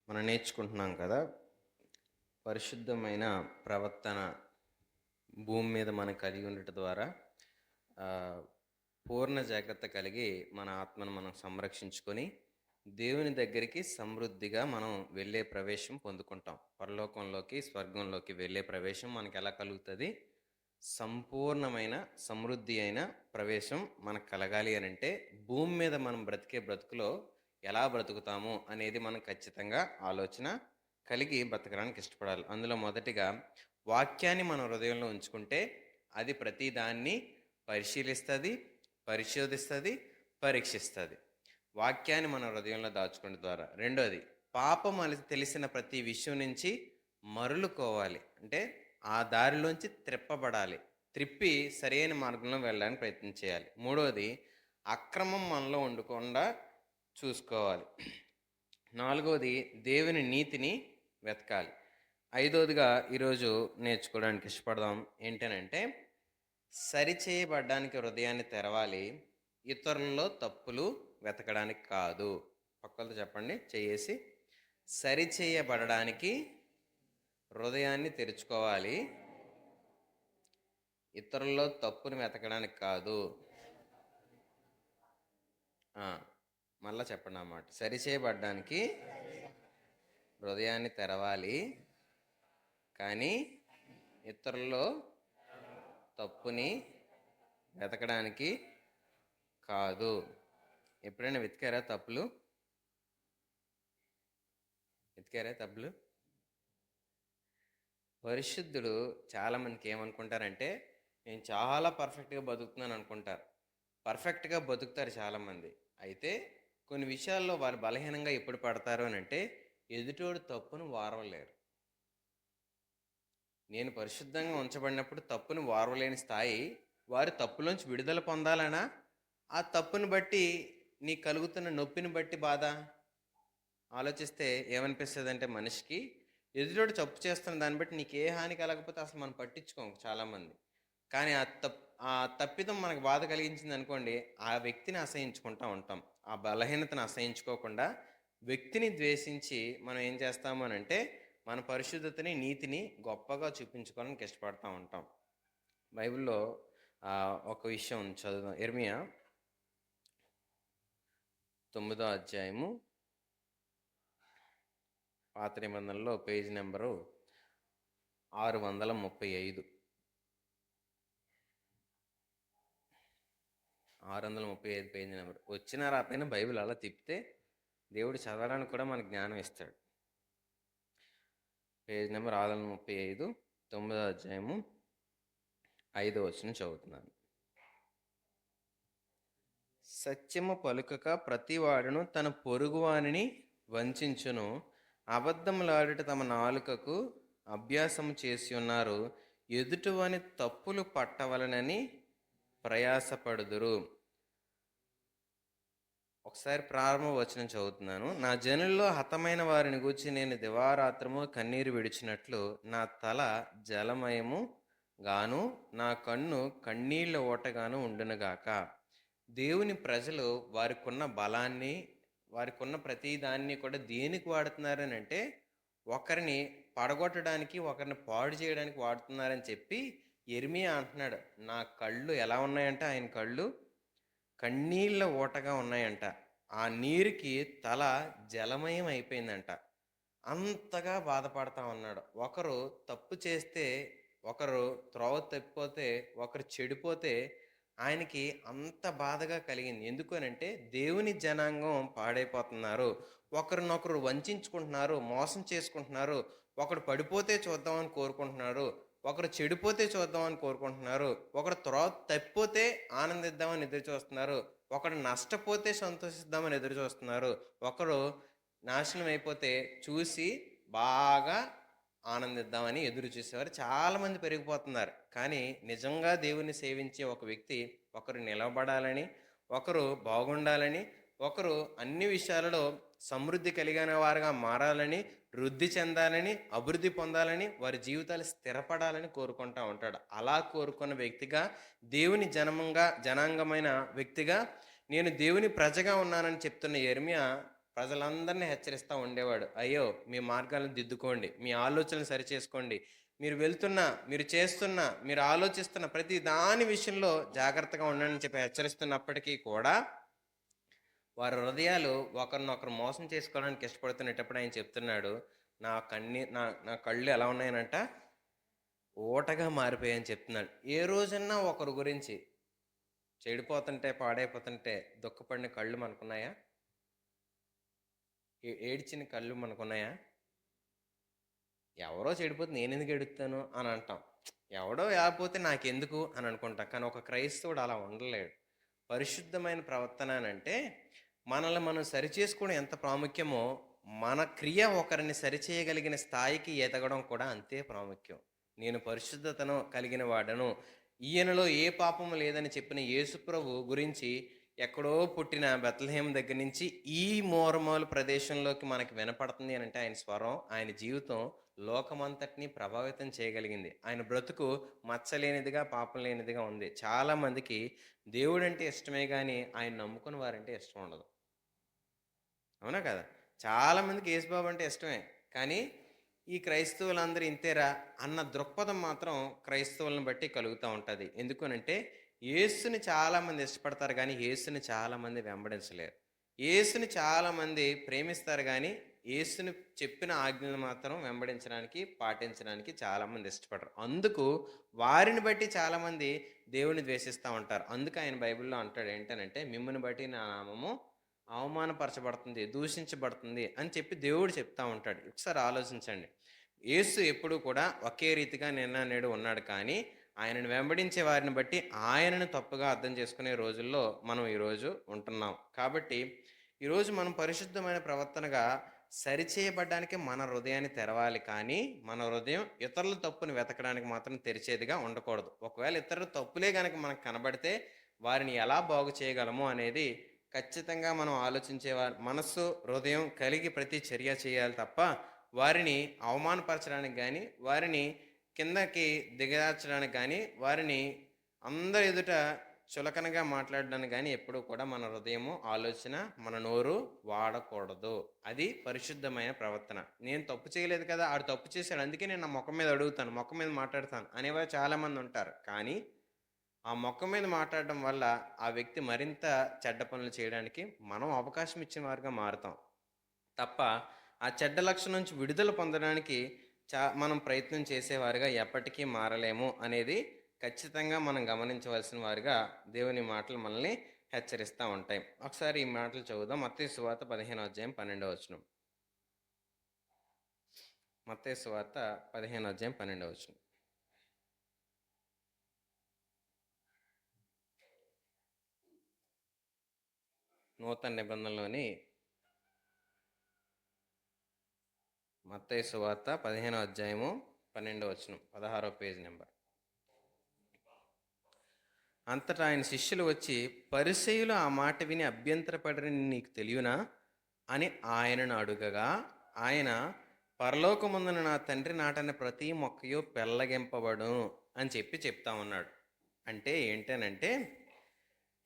మనం నేర్చుకుంటున్నాం కదా, పరిశుద్ధమైన ప్రవర్తన భూమి మీద మనం కలిగి ఉండటం ద్వారా ఆ, పూర్ణ జాగ్రత్త కలిగి మన ఆత్మను మనం సంరక్షించుకొని దేవుని దగ్గరికి సమృద్ధిగా మనం వెళ్ళే ప్రవేశం పొందుకుంటాం. పరలోకంలోకి, స్వర్గంలోకి వెళ్ళే ప్రవేశం మనకు ఎలా కలుగుతుంది? సంపూర్ణమైన సమృద్ధి అయిన ప్రవేశం మనకు కలగాలి అని అంటే భూమి మీద మనం బ్రతికే బ్రతుకులో ఎలా బ్రతుకుతాము అనేది మనం ఖచ్చితంగా ఆలోచన కలిగి బ్రతకడానికి ఇష్టపడాలి. అందులో మొదటిగా వాక్యాన్ని మన హృదయంలో ఉంచుకుంటే అది ప్రతిదాన్ని పరిశీలిస్తుంది, పరిశోధిస్తుంది, పరీక్షిస్తుంది. వాక్యాన్ని మన హృదయంలో దాచుకునే ద్వారా. రెండోది, పాపం అని తెలిసిన ప్రతి విషయం నుంచి మరలుకోవాలి, అంటే ఆ దారిలోంచి త్రిప్పబడాలి, త్రిప్పి సరైన మార్గంలో వెళ్ళడానికి ప్రయత్నం చేయాలి. మూడవది, అక్రమం మనలో ఉండకుండా చూసుకోవాలి. నాలుగవది, దేవుని నీతిని వెతకాలి. ఐదవదిగా ఈరోజు నేర్చుకోవడానికి ఇష్టపడదాం ఏంటనంటే, సరిచేయబడ్డానికి హృదయాన్ని తెరవాలి, ఇతరులలో తప్పులు వెతకడానికి కాదు. పక్కలతో చెప్పండి, చేసి సరిచేయబడడానికి హృదయాన్ని తెరుచుకోవాలి, ఇతరుల్లో తప్పుని వెతకడానికి కాదు. మళ్ళా చెప్పండి అన్నమాట. సరిచేయబడ్డానికి హృదయాన్ని తెరవాలి, కానీ ఇతరుల్లో తప్పుని వెతకడానికి కాదు. ఎప్పుడైనా వెతికారా తప్పులు? పరిశుద్ధుడు చాలామందికి ఏమనుకుంటారంటే, నేను చాలా పర్ఫెక్ట్గా బతుకుతున్నాను అనుకుంటారు. పర్ఫెక్ట్గా బతుకుతారు చాలామంది. అయితే కొన్ని విషయాల్లో వారు బలహీనంగా ఎప్పుడు పడతారు అని అంటే, ఎదుటోడు తప్పును వారవలేరు. నేను పరిశుద్ధంగా ఉంచబడినప్పుడు తప్పును వారవలేని స్థాయి, వారు తప్పులోంచి విడుదల పొందాలనా, ఆ తప్పును బట్టి నీకు కలుగుతున్న నొప్పిని బట్టి బాధ ఆలోచిస్తే ఏమనిపిస్తుంది అంటే, మనిషికి ఎదుటోడు తప్పు చేస్తున్న దాన్ని బట్టి నీకు ఏ హాని కలగకపోతే అసలు మనం పట్టించుకోం చాలామంది. కానీ ఆ తప్పిదం మనకు బాధ కలిగించింది అనుకోండి, ఆ వ్యక్తిని అసహించుకుంటూ ఉంటాం. ఆ బలహీనతను అసహించుకోకుండా వ్యక్తిని ద్వేషించి మనం ఏం చేస్తాము అని అంటే, మన పరిశుద్ధతని, నీతిని గొప్పగా చూపించుకోవడానికి ఇష్టపడుతూ ఉంటాం. బైబిల్లో ఒక విషయం చదువుదాం. ఇర్మియా 9వ అధ్యాయము, పాత నిబంధనలో పేజీ నెంబరు 635. 635 page number. వచ్చిన రాతైనా బైబిల్ అలా తిప్పితే దేవుడు చదవడానికి కూడా మనకు జ్ఞానం ఇస్తాడు. పేజ్ నెంబర్ 635, 9వ అధ్యాయము 5వ వచనం చదువుతున్నాను. సత్యము పలుకక ప్రతివాడును తన పొరుగువానిని వంచును, అబద్ధములాడుట తమ నాలుకకు అభ్యాసము చేసి ఉన్నారు, ఎదుటివాని తప్పులు పట్టవలనని ప్రయాసపడుదురు. ఒకసారి ప్రారంభ వచనం చదువుతున్నాను. నా జనుల్లో హతమైన వారిని గూర్చి నేను దివారాత్రము కన్నీరు విడిచినట్లు నా తల జలమయము గాను, నా కన్ను కన్నీళ్ల ఓటగాను ఉండునుగాక. దేవుని ప్రజలు వారికున్న బలాన్ని, వారికున్న ప్రతి దాన్ని కూడా దేనికి వాడుతున్నారని అంటే, ఒకరిని పడగొట్టడానికి, ఒకరిని పాడు చేయడానికి వాడుతున్నారని చెప్పి ఇర్మియా అంటున్నాడు. నా కళ్ళు ఎలా ఉన్నాయంటే, ఆయన కళ్ళు కన్నీళ్ళ ఓటగా ఉన్నాయంట. ఆ నీరుకి తల జలమయం అయిపోయిందంట. అంతగా బాధపడతా ఉన్నాడు. ఒకరు తప్పు చేస్తే, ఒకరు త్రోవ తప్పిపోతే, ఒకరు చెడిపోతే ఆయనకి అంత బాధగా కలిగింది. ఎందుకనంటే దేవుని జనాంగం పాడైపోతున్నారు, ఒకరినొకరు వంచుకుంటున్నారు, మోసం చేసుకుంటున్నారు, ఒకడు పడిపోతే చూద్దామని కోరుకుంటున్నారు, ఒకరు చెడిపోతే చూద్దామని కోరుకుంటున్నారు, ఒకరు త్రోవ తప్పిపోతే ఆనందిద్దామని ఎదురు చూస్తున్నారు, ఒకడు నష్టపోతే సంతోషిద్దామని ఎదురు చూస్తున్నారు, ఒకరు నాశనం అయిపోతే చూసి బాగా ఆనందిద్దామని ఎదురు చూసేవారు చాలామంది పెరిగిపోతున్నారు. కానీ నిజంగా దేవుని సేవించే ఒక వ్యక్తి, ఒకరు నిలబడాలని, ఒకరు బాగుండాలని, ఒకరు అన్ని విషయాలలో సమృద్ధి కలిగిన వారుగా మారాలని, వృద్ధి చెందాలని, అభివృద్ధి పొందాలని, వారి జీవితాలు స్థిరపడాలని కోరుకుంటూ ఉంటాడు. అలా కోరుకున్న వ్యక్తిగా, దేవుని జనాంగమైన వ్యక్తిగా, నేను దేవుని ప్రజగా ఉన్నానని చెప్తున్న ఇర్మియా ప్రజలందరినీ హెచ్చరిస్తూ ఉండేవాడు. అయ్యో, మీ మార్గాలను దిద్దుకోండి, మీ ఆలోచనలు సరిచేసుకోండి, మీరు వెళ్తున్న, మీరు చేస్తున్న, మీరు ఆలోచిస్తున్న ప్రతి దాని విషయంలో జాగ్రత్తగా ఉండండి అని చెప్పి హెచ్చరిస్తున్నప్పటికీ కూడా వారి హృదయాలు ఒకరినొకరు మోసం చేసుకోవడానికి ఇష్టపడుతున్నప్పుడు ఆయన చెప్తున్నాడు, నా కళ్ళు ఎలా ఉన్నాయనంట, ఊటగా మారిపోయాయని చెప్తున్నాడు. ఏ రోజన్నా ఒకరి గురించి చెడిపోతుంటే, పాడైపోతుంటే దుఃఖపడిన కళ్ళు మనకున్నాయా? ఏడ్చిన కళ్ళు మనకున్నాయా? ఎవరో చెడిపోతే నేను ఎందుకు ఎడుతాను అని అంటాం, ఎవడో లేకపోతే నాకెందుకు అని అనుకుంటాం. కానీ ఒక క్రైస్తవుడు అలా ఉండలేడు. పరిశుద్ధమైన ప్రవర్తన అంటే మనల్ని మనం సరిచేసుకోవడం ఎంత ప్రాముఖ్యమో, మన క్రియ ఒకరిని సరిచేయగలిగిన స్థాయికి ఎదగడం కూడా అంతే ప్రాముఖ్యం. నేను పరిశుద్ధతను కలిగిన వాడను, ఈయనలో ఏ పాపము లేదని చెప్పిన యేసుప్రభు గురించి ఎక్కడో పుట్టిన బెత్లెహేం దగ్గర నుంచి ఈ మోరమూల ప్రదేశంలోకి మనకి వినపడుతుంది అని అంటే ఆయన స్వరం, ఆయన జీవితం లోకమంతటిని ప్రభావితం చేయగలిగింది. ఆయన బ్రతుకు మచ్చలేనిదిగా, పాపం లేనిదిగా ఉంది. చాలామందికి దేవుడు అంటే ఇష్టమే కానీ ఆయన నమ్ముకుని వారంటే ఇష్టం ఉండదు. అవునా కదా? చాలామందికి యేసుబాబు అంటే ఇష్టమే, కానీ ఈ క్రైస్తవులందరూ ఇంతేరా అన్న దృక్పథం మాత్రం క్రైస్తవులను బట్టి కలుగుతూ ఉంటుంది. ఎందుకనంటే యేసుని చాలామంది ఇష్టపడతారు కానీ యేసుని చాలామంది వెంబడించలేరు. యేసుని చాలామంది ప్రేమిస్తారు కానీ యేసుని చెప్పిన ఆజ్ఞలు మాత్రం వెంబడించడానికి, పాటించడానికి చాలామంది ఇష్టపడరు. అందుకు వారిని బట్టి చాలామంది దేవుని ద్వేషిస్తూ ఉంటారు. అందుకు ఆయన బైబిల్లో అంటాడు ఏంటనంటే, మిమ్మల్ని బట్టి నా నామము అవమానపరచబడుతుంది, దూషించబడుతుంది అని చెప్పి దేవుడు చెప్తా ఉంటాడు. ఒకసారి ఆలోచించండి. యేసు ఎప్పుడు కూడా ఒకే రీతిగా నిన్న నేడు ఉన్నాడు, కానీ ఆయనను వెంబడించే వారిని బట్టి ఆయనను తప్పుగా అర్థం చేసుకునే రోజుల్లో మనం ఈరోజు ఉంటున్నాం. కాబట్టి ఈరోజు మనం పరిశుద్ధమైన ప్రవర్తనగా సరిచేయబడ్డానికి మన హృదయాన్ని తెరవాలి, కానీ మన హృదయం ఇతరుల తప్పుని వెతకడానికి మాత్రం తెరిచేదిగా ఉండకూడదు. ఒకవేళ ఇతరుల తప్పులే కనుక మనకు కనబడితే వారిని ఎలా బాగు చేయగలము అనేది ఖచ్చితంగా మనం ఆలోచించేవారు మనస్సు, హృదయం కలిగి ప్రతి చర్య చేయాలి తప్ప వారిని అవమానపరచడానికి కానీ, వారిని కిందకి దిగజార్చడానికి కానీ, వారిని అందరి ఎదుట చులకనగా మాట్లాడడానికి కానీ ఎప్పుడూ కూడా మన హృదయము, ఆలోచన, మన నోరు వాడకూడదు. అది పరిశుద్ధమైన ప్రవర్తన. నేను తప్పు చేయలేదు కదా, ఆడు తప్పు చేశాడు అందుకే నేను నా ముఖం మీద అడుగుతాను, ముఖం మీద మాట్లాడతాను అనేవారు చాలామంది ఉంటారు. కానీ ఆ మొక్క మీద మాట్లాడడం వల్ల ఆ వ్యక్తి మరింత చెడ్డ పనులు చేయడానికి మనం అవకాశం ఇచ్చిన వారుగా మారుతాం తప్ప ఆ చెడ్డ లక్షణం నుంచి విడుదల పొందడానికి మనం ప్రయత్నం చేసేవారుగా ఎప్పటికీ మారలేము అనేది ఖచ్చితంగా మనం గమనించవలసిన వారుగా దేవుని మాటలు మనల్ని హెచ్చరిస్తూ ఉంటాయి. ఒకసారి ఈ మాటలు చదువుదాం. మత్తయి సువార్త 15:12. మత్తయి సువార్త 15:12. నూతన నిబంధనలోని మత్తయి సువార్త 15:12, 16వ పేజీ నెంబర్. అంతటా ఆయన శిష్యులు వచ్చి, పరిసయ్యులు ఆ మాట విని అభ్యంతరపడరని నీకు తెలియనా అని ఆయనను అడుగగా, ఆయన పరలోకముందున నా తండ్రి నాటని ప్రతి మొక్కయు పెళ్ళగింపబడు అని చెప్తా ఉన్నాడు. అంటే ఏంటనంటే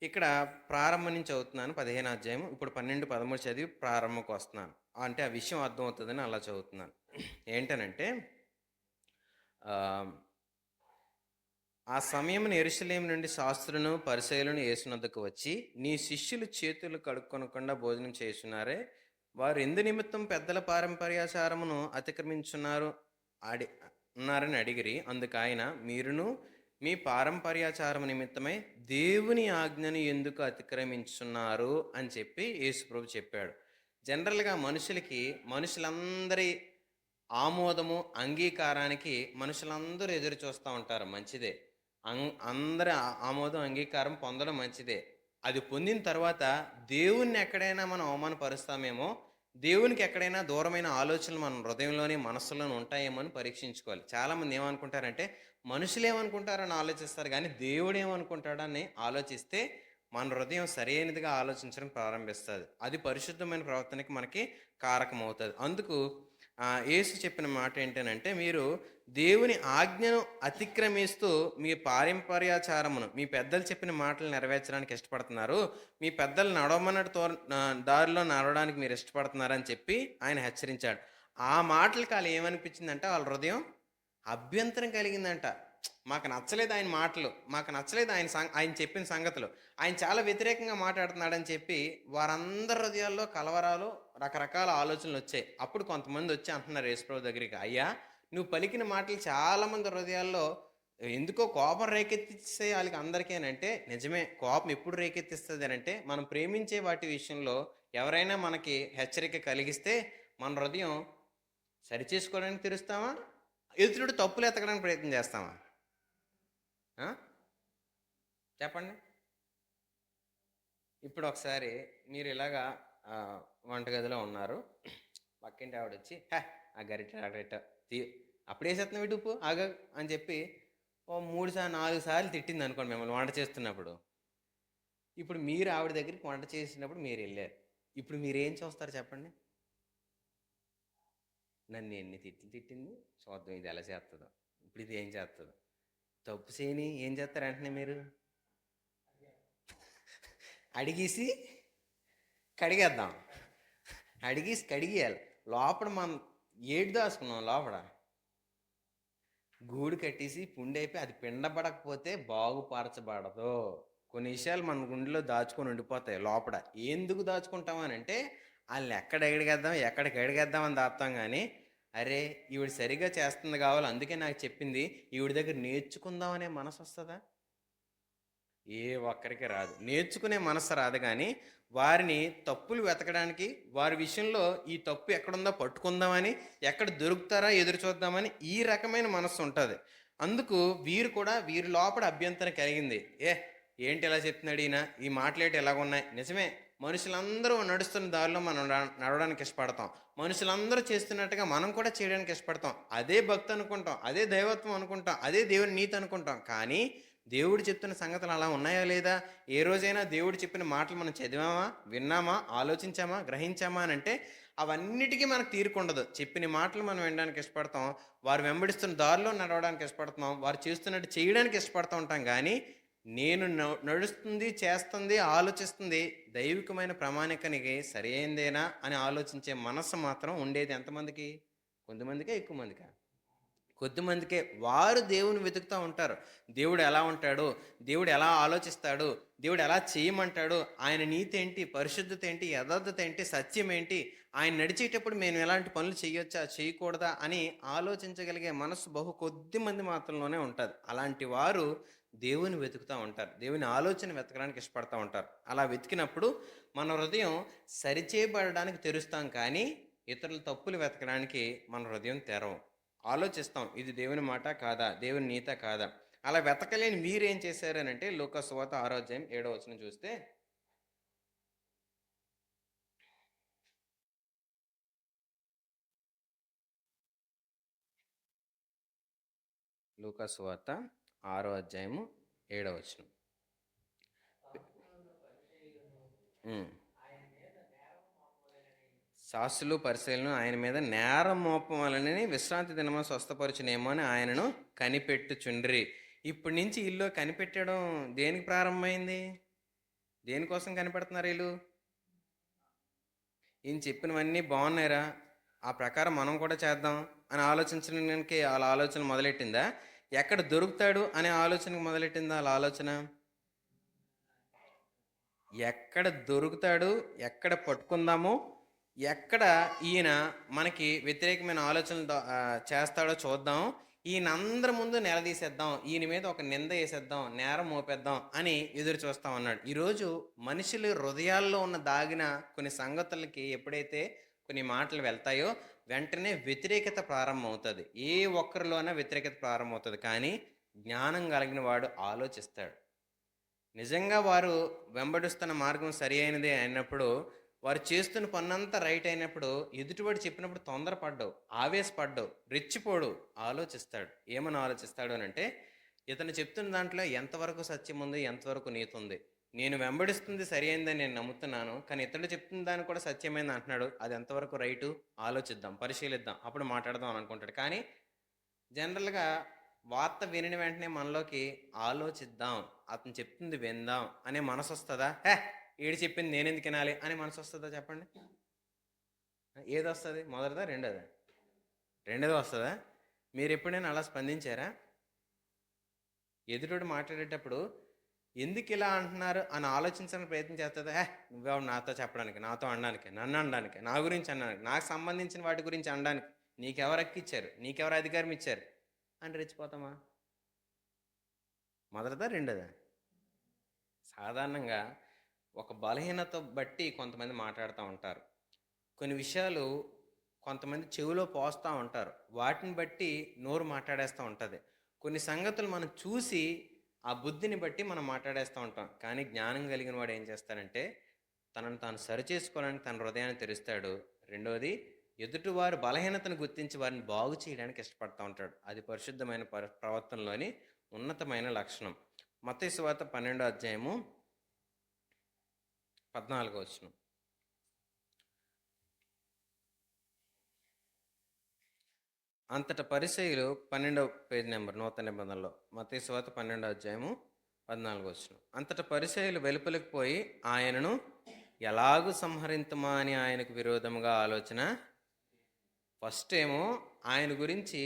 ఇక్కడ ప్రారంభం నుంచి చదువుతున్నాను 15వ అధ్యాయం. ఇప్పుడు 12, 13 చదివి ప్రారంభంకి వస్తున్నాను. అంటే ఆ విషయం అర్థమవుతుందని అలా చదువుతున్నాను. ఏంటనంటే ఆ సమయమున యెరూషలేము నుండి శాస్త్రులను పరిసయ్యులను యేసు వద్దకు వచ్చి, నీ శిష్యులు చేతులు కడుక్కొనకుండా భోజనం చేస్తున్నారే, వారు ఎందు నిమిత్తం పెద్దల పారంపర్యాచారమును అతిక్రమించున్నారు ఉన్నారని అడిగిరి. అందుకు ఆయన, మీరును మీ పారంపర్యాచారం నిమిత్తమై దేవుని ఆజ్ఞను ఎందుకు అతిక్రమించున్నారు అని చెప్పి యేసుప్రభు చెప్పాడు. జనరల్గా మనుషులందరి ఆమోదము, అంగీకారానికి మనుషులందరూ ఎదురు చూస్తూ ఉంటారు. మంచిదే, అందరి ఆమోదం, అంగీకారం పొందడం మంచిదే. అది పొందిన తర్వాత దేవుణ్ణి ఎక్కడైనా మనం అవమానపరుస్తామేమో, దేవునికి ఎక్కడైనా దూరమైన ఆలోచనలు మన హృదయంలోని, మనస్సులోనే ఉంటాయేమో అని పరీక్షించుకోవాలి. చాలామంది ఏమనుకుంటారంటే మనుషులు ఏమనుకుంటారని ఆలోచిస్తారు, కానీ దేవుడు ఏమనుకుంటాడని ఆలోచిస్తే మన హృదయం సరైనదిగా ఆలోచించడం ప్రారంభిస్తుంది. అది పరిశుద్ధమైన ప్రవర్తనకి మనకి కారకం అవుతుంది. అందుకు యేసు చెప్పిన మాట ఏంటనంటే, మీరు దేవుని ఆజ్ఞను అతిక్రమిస్తూ మీ పారంపర్యాచారమును, మీ పెద్దలు చెప్పిన మాటలు నెరవేర్చడానికి ఇష్టపడుతున్నారు. మీ పెద్దలు నడవమన్నట్టు దారిలో నడవడానికి మీరు ఇష్టపడుతున్నారని చెప్పి ఆయన హెచ్చరించాడు. ఆ మాటలకి వాళ్ళు ఏమనిపించిందంటే, వాళ్ళ హృదయం అభ్యంతరం కలిగిందంట. మాకు నచ్చలేదు ఆయన మాటలు, మాకు నచ్చలేదు ఆయన చెప్పిన సంగతులు, ఆయన చాలా వ్యతిరేకంగా మాట్లాడుతున్నాడని చెప్పి వారందరి హృదయాల్లో కలవరాలు, రకరకాల ఆలోచనలు వచ్చాయి. అప్పుడు కొంతమంది వచ్చి అంటున్నారు యేసుప్రభు దగ్గరికి, అయ్యా నువ్వు పలికిన మాటలు చాలామంది హృదయాల్లో ఎందుకో కోపం రేకెత్తిస్తే వాళ్ళకి అందరికేనంటే, నిజమే కోపం ఎప్పుడు రేకెత్తిస్తుంది అంటే, మనం ప్రేమించే వాటి విషయంలో ఎవరైనా మనకి హెచ్చరిక కలిగిస్తే మన హృదయం సరిచేసుకోవడానికి తెరుస్తామా, ఎదురుడు తప్పులు ఎతకడానికి ప్రయత్నం చేస్తామా? చెప్పండి. ఇప్పుడు ఒకసారి మీరు ఇలాగా వంటగదిలో ఉన్నారు, పక్కింటి ఆవిడ వచ్చి ఆ గరిట తీ అప్పుడు వేసేస్తున్నావు ఇటు ఉప్పు ఆగ అని చెప్పి ఓ 4 సార్లు తిట్టింది అనుకోండి మిమ్మల్ని వంట చేస్తున్నప్పుడు. ఇప్పుడు మీరు ఆవిడ దగ్గరికి వంట చేసినప్పుడు మీరు వెళ్ళారు. ఇప్పుడు మీరేం చూస్తారు చెప్పండి? నన్ను ఎన్ని తిట్లు తిట్టింది, చూద్దాం ఇది ఎలా చేస్తుందో, ఇప్పుడు ఇది ఏం చేస్తుందో. తప్పు చేయని ఏం చేస్తారు వెంటనే మీరు? అడిగేసి కడిగేద్దాం, అడిగేసి కడిగేయాలి. లోపల మనం ఏడు దాచుకున్నాం, లోపల గూడు కట్టేసి పుండైపోయి అది పిండబడకపోతే బాగుపరచబడదు. కొన్ని విషయాలు మన గుండెలో దాచుకొని ఉండిపోతాయి లోపల. ఎందుకు దాచుకుంటామని అంటే, వాళ్ళని ఎక్కడికి అడిగేద్దాం అని దాస్తాం. కానీ అరే ఈవిడ సరిగా చేస్తుంది కావాలి, అందుకే నాకు చెప్పింది, ఈవిడ దగ్గర నేర్చుకుందామనే మనసు వస్తుందా? ఏ ఒక్కరికి రాదు. నేర్చుకునే మనసు రాదు. కానీ వారిని తప్పులు వెతకడానికి, వారి విషయంలో ఈ తప్పు ఎక్కడుందో పట్టుకుందామని, ఎక్కడ దొరుకుతారా ఎదురు చూద్దామని ఈ రకమైన మనస్సు ఉంటుంది. అందుకు వీరి లోపల అభ్యంతరం కలిగింది. ఏంటి ఎలా చెప్తున్నాడు ఈయన, ఈ మాటలేటి ఎలాగున్నాయి? నిజమే, మనుషులందరూ నడుస్తున్న దారిలో మనం నడవడానికి ఇష్టపడతాం, మనుషులందరూ చేస్తున్నట్టుగా మనం కూడా చేయడానికి ఇష్టపడతాం. అదే భక్తి అనుకుంటాం, అదే దైవత్వం అనుకుంటాం, అదే దేవుని నీతి అనుకుంటాం. కానీ దేవుడు చెప్తున్న సంగతులు అలా ఉన్నాయా లేదా? ఏ రోజైనా దేవుడు చెప్పిన మాటలు మనం చదివామా, విన్నామా, ఆలోచించామా, గ్రహించామా అని అంటే అవన్నిటికీ మనకు తీరుకుండదు. చెప్పిన మాటలు మనం వినడానికి ఇష్టపడతాం, వారు వెంబడిస్తున్న దారిలో నడవడానికి ఇష్టపడుతున్నాం, వారు చేస్తున్నట్టు చేయడానికి ఇష్టపడుతూ ఉంటాం. కానీ నేను నడుస్తుంది, చేస్తుంది, ఆలోచిస్తుంది దైవికమైన ప్రామాణికానికి సరైనదేనా అని ఆలోచించే మనస్సు మాత్రం ఉండేది ఎంతమందికి? కొంతమందికే, ఎక్కువ మందికా? కొద్దిమందికే. వారు దేవుని వెతుకుతూ ఉంటారు. దేవుడు ఎలా ఉంటాడు, దేవుడు ఎలా ఆలోచిస్తాడు, దేవుడు ఎలా చేయమంటాడు, ఆయన నీతి ఏంటి, పరిశుద్ధత ఏంటి, యథార్థత ఏంటి, సత్యం ఏంటి, ఆయన నడిచేటప్పుడు మేము ఎలాంటి పనులు చేయొచ్చా, చేయకూడదా అని ఆలోచించగలిగే మనసు బహు కొద్ది మంది మాత్రంలోనే ఉంటుంది. అలాంటి వారు దేవుని వెతుకుతూ ఉంటారు, దేవుని ఆలోచన వెతకడానికి ఇష్టపడతా ఉంటారు. అలా వెతికినప్పుడు మన హృదయం సరిచేయబడడానికి తెరుస్తాం, కానీ ఇతరుల తప్పులు వెతకడానికి మన హృదయం తెరవం. ఆలోచిస్తాం, ఇది దేవుని మాట కాదా, దేవుని నీత కాదా. అలా వెతకలేని మీరేం చేశారనంటే, లూకా సువార్త 6వ అధ్యాయం 7వ వచనం చూస్తే, లూకా సువార్త 6వ అధ్యాయము 7వ వచనం. శాస్త్రులు పరిశీలన ఆయన మీద నేరం మోపవాలని విశ్రాంతి దినమా స్వస్థపరచునేమో అని ఆయనను కనిపెట్టుచుండ్రి. ఇప్పటి నుంచి ఇల్లు కనిపెట్టడం దేనికి ప్రారంభమైంది? దేనికోసం కనిపెడుతున్నారు వీళ్ళు? ఈయన చెప్పినవన్నీ బాగున్నాయిరా, ఆ ప్రకారం మనం కూడా చేద్దాం అని ఆలోచించడానికి వాళ్ళ ఆలోచన మొదలెట్టిందా? ఎక్కడ దొరుకుతాడు అనే ఆలోచనకు మొదలెట్టిందా వాళ్ళ ఆలోచన? ఎక్కడ దొరుకుతాడు, ఎక్కడ పట్టుకుందాము, ఎక్కడ ఈయన మనకి వ్యతిరేకమైన ఆలోచనలు చేస్తాడో చూద్దాం, ఈయన అందరి ముందు నిలదీసేద్దాం, ఈయన మీద ఒక నింద వేసేద్దాం, నేరం మోపేద్దాం అని ఎదురు చూస్తాం అన్నాడు. ఈరోజు మనుషులు హృదయాల్లో ఉన్న దాగిన కొన్ని సంగతులకి ఎప్పుడైతే కొన్ని మాటలు వెళ్తాయో వెంటనే వ్యతిరేకత ప్రారంభం అవుతుంది. ఏ ఒక్కరిలోనైనా వ్యతిరేకత ప్రారంభం అవుతుంది. కానీ జ్ఞానం కలిగిన వాడు ఆలోచిస్తాడు. నిజంగా వారు వెంబడిస్తున్న మార్గం సరి అయినదే అయినప్పుడు, వారు చేస్తున్న పన్నంతా రైట్ అయినప్పుడు, ఎదుటివాడు చెప్పినప్పుడు తొందరపడ్డావు, ఆవేశపడ్డావు, రెచ్చిపోడు, ఆలోచిస్తాడు. ఏమని ఆలోచిస్తాడు అని అంటే, ఇతను చెప్తున్న దాంట్లో ఎంతవరకు సత్యం ఉంది, ఎంతవరకు నీతి ఉంది, నేను వెంబడిస్తుంది సరి అయిందని నేను నమ్ముతున్నాను, కానీ ఇతరులు చెప్తున్న దాన్ని కూడా సత్యమైంది అంటున్నాడు. అది ఎంతవరకు రైటు ఆలోచిద్దాం, పరిశీలిద్దాం, అప్పుడు మాట్లాడదాం అని అనుకుంటాడు. కానీ జనరల్గా వార్త వినిన వెంటనే మనలోకి ఆలోచిద్దాం, అతను చెప్తుంది విందాం అనే మనసు వస్తుందా? ఏడు చెప్పింది నేను ఎందుకు వినాలి అని మనసు వస్తుందా చెప్పండి? ఏది వస్తుంది? మొదటిదా రెండోదా? రెండోది వస్తుందా? మీరు ఎప్పుడైనా అలా స్పందించారా? ఎదురుడు మాట్లాడేటప్పుడు ఎందుకు ఇలా అంటున్నారు అని ఆలోచించడానికి ప్రయత్నం చేస్తుందా? నువ్వెవడు నాతో చెప్పడానికి, నాతో అనడానికి, నన్ను అనడానికి, నా గురించి అనడానికి, నాకు సంబంధించిన వాటి గురించి అనడానికి, నీకెవరు ఎక్కిచ్చారు, నీకెవరు అధికారం ఇచ్చారు అని రెచ్చిపోతామా? మొదటిదా రెండోదా? సాధారణంగా ఒక బలహీనత బట్టి కొంతమంది మాట్లాడుతూ ఉంటారు. కొన్ని విషయాలు కొంతమంది చెవిలో పోస్తూ ఉంటారు, వాటిని బట్టి నోరు మాట్లాడేస్తూ ఉంటుంది. కొన్ని సంగతులు మనం చూసి ఆ బుద్ధిని బట్టి మనం మాట్లాడేస్తూ ఉంటాం. కానీ జ్ఞానం కలిగిన వాడు ఏం చేస్తాడంటే తనను తాను సరిచేసుకోవడానికి తన హృదయాన్ని తెరుస్తాడు. రెండోది, ఎదుటివారి బలహీనతను గుర్తించి వారిని బాగు చేయడానికి ఇష్టపడుతూ ఉంటాడు. అది పరిశుద్ధమైన ప్రవర్తనలోని ఉన్నతమైన లక్షణం. మత్తయి సువార్త 12వ అధ్యాయము 14వ వచనం. అంతటా పరిసయ్యులు 12వ పేజీ నెంబర్ నూతన నిబంధనలో మత్తయి సువార్త 12వ అధ్యాయము 14వ వచనం. అంతటా పరిసయ్యులు వెలుపలికి పోయి ఆయనను ఎలాగూ సంహరింతుమా అని ఆయనకు విరోధంగా ఆలోచన. ఫస్ట్ ఏమో ఆయన గురించి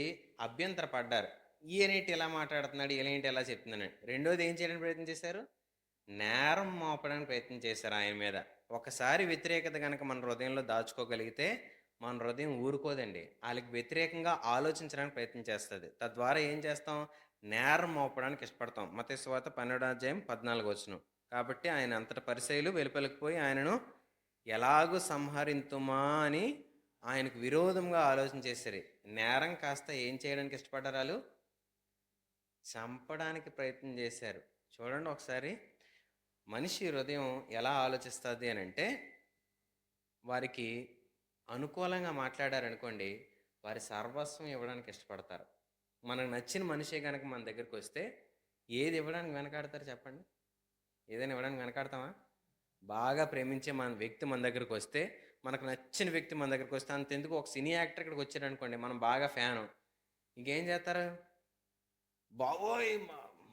అభ్యంతరపడ్డారు, ఈయనేంటి ఎలా మాట్లాడుతున్నాడు, ఈయనేంటి ఎలా చెప్తున్నాడు. రెండోది ఏం చేయడానికి ప్రయత్నం చేశారు? నేరం మోపడానికి ప్రయత్నం చేశారు ఆయన మీద. ఒకసారి వ్యతిరేకత కనుక మన హృదయంలో దాచుకోగలిగితే మన హృదయం ఊరుకోదండి, వాళ్ళకి వ్యతిరేకంగా ఆలోచించడానికి ప్రయత్నం చేస్తుంది. తద్వారా ఏం చేస్తాం? నేరం మోపడానికి ఇష్టపడతాం. మత్తయి సువార్త 12వ అధ్యాయం 14వ వచనం. కాబట్టి ఆయన అంతట పరిసయ్యులు వెలుపలికి పోయి ఆయనను ఎలాగూ సంహరింతుమా అని ఆయనకు విరోధంగా ఆలోచన చేశారు. నేరం కాస్త ఏం చేయడానికి ఇష్టపడ్డారు? వాళ్ళు చంపడానికి ప్రయత్నం చేశారు. చూడండి ఒకసారి, మనిషి హృదయం ఎలా ఆలోచిస్తుంది అని అంటే, వారికి అనుకూలంగా మాట్లాడారనుకోండి, వారి సర్వస్వం ఇవ్వడానికి ఇష్టపడతారు. మనకు నచ్చిన మనిషే కనుక మన దగ్గరికి వస్తే ఏది ఇవ్వడానికి వెనకాడతారు చెప్పండి? ఏదైనా ఇవ్వడానికి వెనకాడతామా? బాగా ప్రేమించే మన వ్యక్తి మన దగ్గరికి వస్తే, మనకు నచ్చిన వ్యక్తి మన దగ్గరికి వస్తే, అంతెందుకు ఒక సినీ యాక్టర్ ఇక్కడికి వచ్చారనుకోండి, మనం బాగా ఫ్యాను, ఇంకేం చేస్తారు? బాబోయ్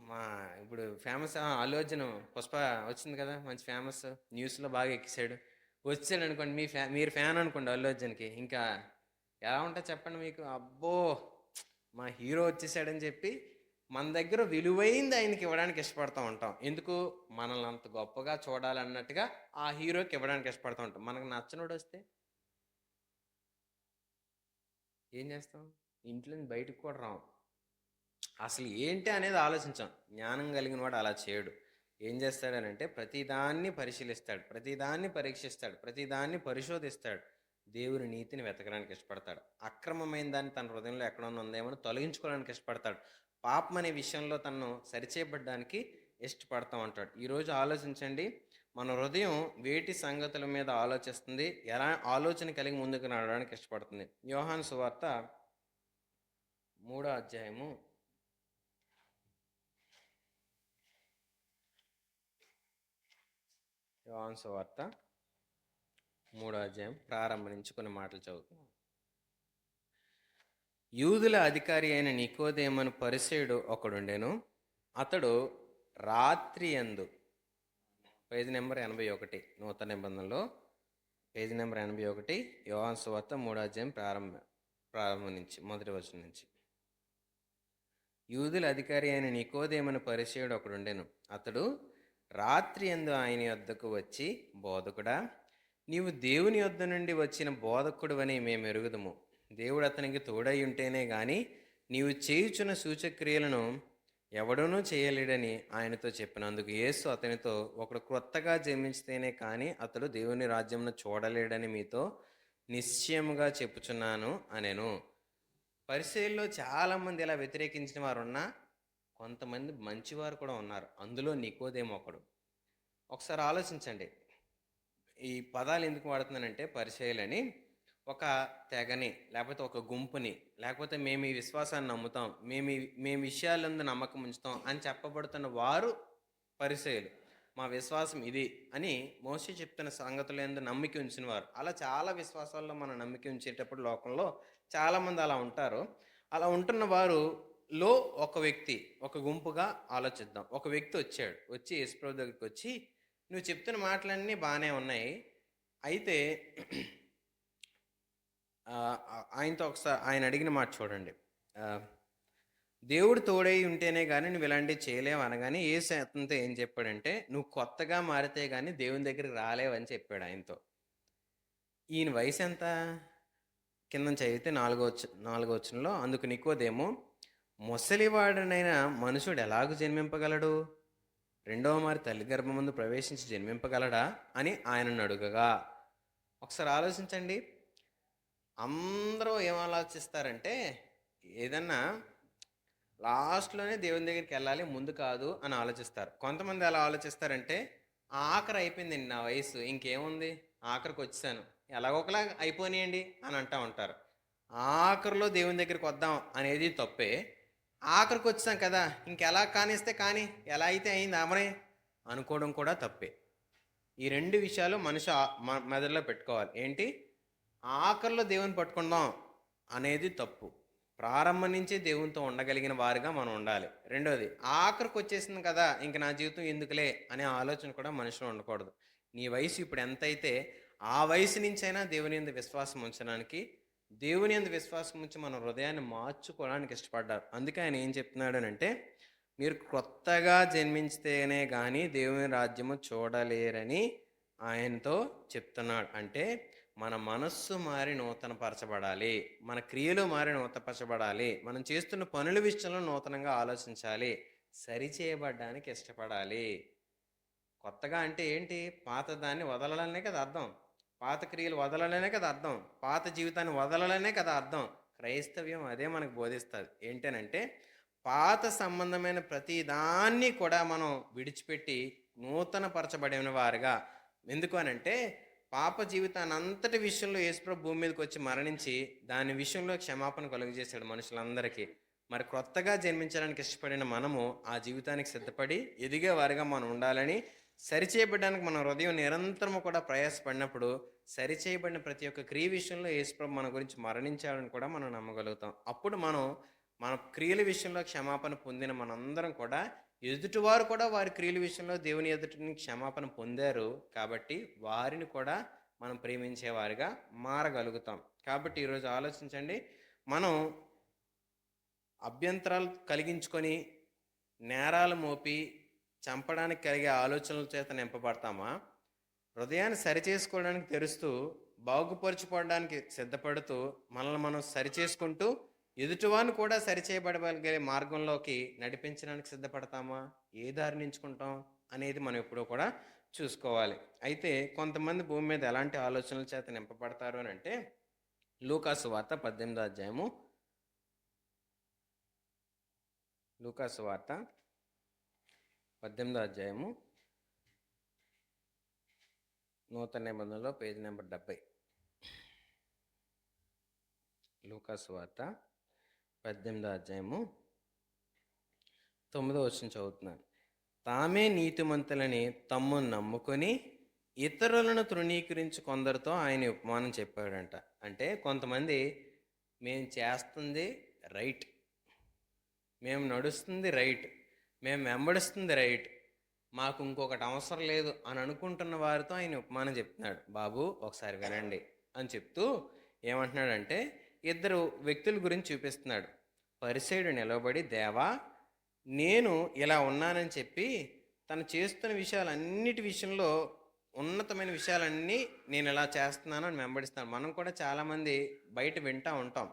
మా ఇప్పుడు ఫేమస్ అల్లు అర్జున్ పుష్ప వచ్చింది కదా, మంచి ఫేమస్, న్యూస్లో బాగా ఎక్కిసాడు. వచ్చాడు అనుకోండి, మీరు ఫ్యాన్ అనుకోండి అల్లు అర్జున్కి, ఇంకా ఎలా ఉంటుంది చెప్పండి మీకు? అబ్బో మా హీరో వచ్చేసాడని చెప్పి మన దగ్గర విలువైంది ఆయనకి ఇవ్వడానికి ఇష్టపడుతూ ఉంటాం. ఎందుకు? మనల్ని అంత గొప్పగా చూడాలన్నట్టుగా ఆ హీరోకి ఇవ్వడానికి ఇష్టపడుతూ ఉంటాం. మనకు నచ్చనోడు వస్తే ఏం చేస్తాం? ఇంట్లో నుంచి బయటకు కూడా రాం, అసలు ఏంటి అనేది ఆలోచించాం. జ్ఞానం కలిగిన వాడు అలా చేయడు. ఏం చేస్తాడనంటే ప్రతిదాన్ని పరిశీలిస్తాడు, ప్రతిదాన్ని పరీక్షిస్తాడు, ప్రతిదాన్ని పరిశోధిస్తాడు. దేవుని నీతిని వెతకడానికి ఇష్టపడతాడు. అక్రమమైన దాన్ని తన హృదయంలో ఎక్కడన్నా ఉందేమో తొలగించుకోవడానికి ఇష్టపడతాడు. పాపం అనే విషయంలో తనను సరిచేయబడ్డానికి ఇష్టపడతా ఉంటాడు. ఈరోజు ఆలోచించండి, మన హృదయం వేటి సంగతుల మీద ఆలోచిస్తుంది, ఎలా ఆలోచన కలిగి ముందుకు నడవడానికి ఇష్టపడుతుంది. యోహాను సువార్త 3వ అధ్యాయము 3వ అధ్యాయం ప్రారంభం నుంచి కొన్ని మాటలు చదువుతున్నాం. యూదుల అధికారి అయిన నికోదేమను పరిసయుడు ఒకడుండెను. అతడు రాత్రి యందు, పేజీ నెంబర్ 81 నూతన నిబంధనలో పేజీ నెంబర్ 81, యోహాను సువార్త 3వ అధ్యాయం ప్రారంభం నుంచి మొదటి వచనం నుంచి. యూదుల అధికారి అయిన నికోదేమను పరిసయుడు ఒకడుండెను. అతడు రాత్రి యందు ఆయన యొద్దకు వచ్చి, బోధకుడా, నీవు దేవుని యొద్ద నుండి వచ్చిన బోధకుడు అని మేము ఎరుగుదుము. దేవుడు అతనికి తోడై ఉంటేనే గాని నీవు చేయుచున్న సూచక్రియలను ఎవడనూ చేయలేడని ఆయనతో చెప్పినందుకు యేసు అతనితో, ఒకడు క్రొత్తగా జన్మించితేనే కానీ అతడు దేవుని రాజ్యమును చూడలేడని మీతో నిశ్చయముగా చెప్పుచున్నాను అనెను. పరిసయ్యుల్లో చాలామంది ఇలా వ్యతిరేకించిన వారు ఉన్నా కొంతమంది మంచివారు కూడా ఉన్నారు. అందులో నికోదేము ఒకడు. ఒకసారి ఆలోచించండి, ఈ పదాలు ఎందుకు వాడుతున్నానంటే, పరిసయ్యులని ఒక తెగని, లేకపోతే ఒక గుంపుని, లేకపోతే మేము ఈ విశ్వాసాన్ని నమ్ముతాం, మేము విషయాలందు నమ్మకం ఉంచుతాం అని చెప్పబడుతున్న వారు పరిసయ్యులు. మా విశ్వాసం ఇది అని మోషే చెప్తున్న సంగతులు యందు నమ్మిక ఉంచిన వారు. అలా చాలా విశ్వాసాల్లో మనం నమ్మిక ఉంచేటప్పుడు లోకంలో చాలామంది అలా ఉంటారు. అలా ఉంటున్న వారులో ఒక వ్యక్తి, ఒక గుంపుగా ఆలోచిద్దాం. ఒక వ్యక్తి వచ్చాడు. వచ్చి యేసుప్రభు దగ్గరికి వచ్చి, నువ్వు చెప్తున్న మాటలన్నీ బాగానే ఉన్నాయి. అయితే ఆయనతో ఒకసారి ఆయన అడిగిన మాట చూడండి. దేవుడు తోడై ఉంటేనే కానీ నువ్వు ఇలాంటివి చేయలేవు అనగానే యేసు అతనితో ఏం చెప్పాడంటే, నువ్వు కొత్తగా మారితే కానీ దేవుని దగ్గరికి రాలేవని చెప్పాడు ఆయనతో. ఈయన వయసు ఎంత? కింద చదివితే నాలుగో వచనంలో, అందుకు నికోదేము, ముసలివాడనైన మనుషుడు ఎలాగూ జన్మింపగలడు? రెండవ మారి తల్లి గర్భమందు ప్రవేశించి జన్మింపగలడా అని ఆయనను అడుగగా. ఒకసారి ఆలోచించండి. అందరూ ఏం ఆలోచిస్తారంటే, ఏదన్నా లాస్ట్లోనే దేవుని దగ్గరికి వెళ్ళాలి, ముందు కాదు అని ఆలోచిస్తారు. కొంతమంది ఎలా ఆలోచిస్తారంటే, ఆఖరి అయిపోయిందండి నా వయసు, ఇంకేముంది, ఆఖరికి వచ్చాను, ఎలాగొకలా అయిపోనియండి అని అంటూ ఉంటారు. ఆఖరిలో దేవుని దగ్గరికి వద్దాం అనేది తప్పే. ఆఖరికి వచ్చాం కదా, ఇంకెలా కానిస్తే కానీ, ఎలా అయితే అయింది అమరే అనుకోవడం కూడా తప్పే. ఈ రెండు విషయాలు మనిషి మెదడులో పెట్టుకోవాలి. ఏంటి? ఆఖరిలో దేవుని పట్టుకుందాం అనేది తప్పు. ప్రారంభం నుంచి దేవునితో ఉండగలిగిన వారుగా మనం ఉండాలి. రెండోది, ఆఖరికి వచ్చేసింది కదా, ఇంక నా జీవితం ఎందుకులే అనే ఆలోచన కూడా మనిషిలో ఉండకూడదు. నీ వయసు ఇప్పుడు ఎంతైతే ఆ వయసు నుంచైనా దేవుని యందు విశ్వాసం ఉంచడానికి, దేవుని యందు విశ్వాసం ఉంచి మన హృదయాన్ని మార్చుకోవడానికి ఇష్టపడ్డారు. అందుకే ఆయన ఏం చెప్తున్నాడు అంటే, మీరు కొత్తగా జన్మించితేనే కానీ దేవుని రాజ్యము చూడలేరని ఆయనతో చెప్తున్నాడు. అంటే మన మనస్సు మారి నూతనపరచబడాలి, మన క్రియలు మారి నూతనపరచబడాలి, మనం చేస్తున్న పనుల విషయంలో నూతనంగా ఆలోచించాలి, సరిచేయబడ్డానికి ఇష్టపడాలి. కొత్తగా అంటే ఏంటి? పాత దాన్ని వదలలనే కదా అర్థం, పాత క్రియలు వదలలనే కదా అర్థం, పాత జీవితాన్ని వదలలనే కదా అర్థం. క్రైస్తవ్యం అదే మనకు బోధిస్తుంది. ఏంటనంటే, పాత సంబంధమైన ప్రతి దాన్ని కూడా మనం విడిచిపెట్టి నూతనపరచబడిన వారుగా. ఎందుకు అనంటే, పాప జీవితాన్ని అంతటి విషయంలో యేసుప్రభు భూమి మీదకి వచ్చి మరణించి దాని విషయంలో క్షమాపణ కలుగజేశాడు మనుషులందరికీ. మరి కొత్తగా జన్మించడానికి ఇష్టపడిన మనము ఆ జీవితానికి సిద్ధపడి ఎదిగే వారిగా మనం ఉండాలని, సరిచేయబడడానికి మన హృదయం నిరంతరము కూడా ప్రయాసపడినప్పుడు సరిచేయబడిన ప్రతి ఒక్క క్రియ విషయంలో యేసుప్రభు మన గురించి మరణించాడని కూడా మనం నమ్మగలుగుతాం. అప్పుడు మనం మన క్రియల విషయంలో క్షమాపణ పొందిన మనందరం కూడా, ఎదుటివారు కూడా వారి క్రియల విషయంలో దేవుని ఎదుటిని క్షమాపణ పొందారు కాబట్టి వారిని కూడా మనం ప్రేమించేవారిగా మారగలుగుతాం. కాబట్టి ఈరోజు ఆలోచించండి, మనం అభ్యంతరాలు కలిగించుకొని నేరాలు మోపి చంపడానికి కలిగే ఆలోచనల చేత నింపబడతామా? హృదయాన్ని సరిచేసుకోవడానికి తెరుస్తూ, బాగుపరుచుకోవడానికి సిద్ధపడుతూ, మనల్ని మనం సరిచేసుకుంటూ ఎదుటివాన్ని కూడా సరిచేయబడగలిగే మార్గంలోకి నడిపించడానికి సిద్ధపడతామా? ఏ దారిని ఎంచుకుంటాం అనేది మనం ఎప్పుడూ కూడా చూసుకోవాలి. అయితే కొంతమంది భూమి మీద ఎలాంటి ఆలోచనల చేత నింపబడతారు అని అంటే, లూకాసు వార్త 18వ అధ్యాయము, లూకాసు వార్త 18వ అధ్యాయము నూతన నిబంధనలో పేజీ నెంబర్ 70. లూకాసు వార్త 18వ అధ్యాయము 9వ వచనం చదువుతున్నాను. తామే నీతిమంతులని తమ్మును నమ్ముకొని ఇతరులను తృణీకరించి కొందరితో ఆయన ఉపమానం చెప్పాడంట. అంటే కొంతమంది మేము చేస్తుంది రైట్, మేము నడుస్తుంది రైట్, మేము వెంబడిస్తుంది రైట్, మాకు ఇంకొకటి అవసరం లేదు అని అనుకుంటున్న వారితో ఆయన ఉపమానం చెప్తున్నాడు. బాబు ఒకసారి వినండి అని చెప్తూ ఏమంటున్నాడంటే, ఇద్దరు వ్యక్తుల గురించి చూపిస్తున్నాడు. పరిసయ్యుడు నిలబడి, దేవా నేను ఇలా ఉన్నానని చెప్పి తను చేస్తున్న విషయాలన్నిటి విషయంలో ఉన్నతమైన విషయాలన్నీ నేను ఇలా చేస్తున్నాను అని వెంబడిస్తాను. మనం కూడా చాలామంది బయట వింటూ ఉంటాం,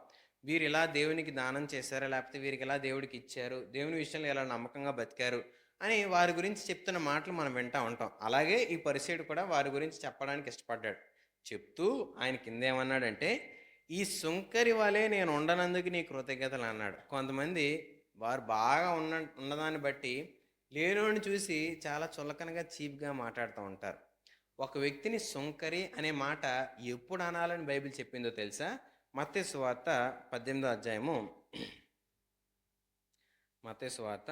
వీరు ఇలా దేవునికి దానం చేశారు, లేకపోతే వీరికి ఇలా దేవుడికి ఇచ్చారు, దేవుని విషయంలో ఇలా నమ్మకంగా బతికారు అని వారి గురించి చెప్తున్న మాటలు మనం వింటూ ఉంటాం. అలాగే ఈ పరిసయ్యుడు కూడా వారి గురించి చెప్పడానికి ఇష్టపడ్డాడు. చెప్తూ ఆయన కింద ఏమన్నాడంటే, ఈ సుంకరి వలె నేను ఉండనందుకు నీ కృతజ్ఞతలు అన్నాడు. కొంతమంది వారు బాగా ఉన్నదాన్ని బట్టి లేనోడిని చూసి చాలా చులకనగా చీప్గా మాట్లాడుతూ ఉంటారు. ఒక వ్యక్తిని సుంకరి అనే మాట ఎప్పుడు అనాలని బైబిల్ చెప్పిందో తెలుసా? మత్తయి సువార్త 18వ అధ్యాయము, మత్తయి సువార్త